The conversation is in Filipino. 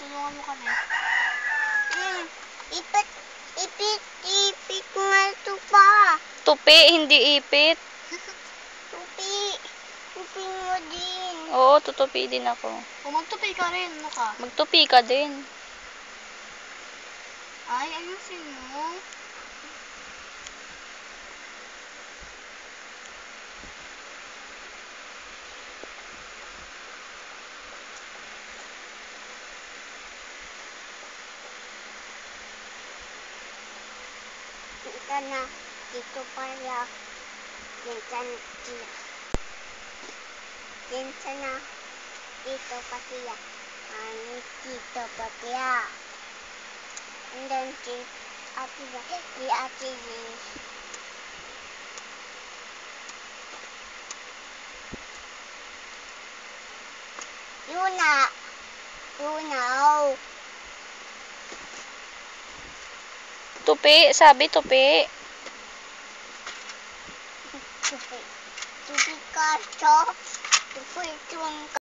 Tulungan mo kami. Ipit nga ito pa. Tupi, hindi ipit. Tupi. Tupi mo din. Oo, tutupi din ako. O magtupi ka rin, ano ka? Magtupi ka din. Ay, ayusin mo. Ika na, dito pala. Minsan na, dito pa siya. Dito pa siya. And then, si Ate Liz. Yuna. Oh. Tupi, sabi tupi. Tupi ka, so. Tupi ka.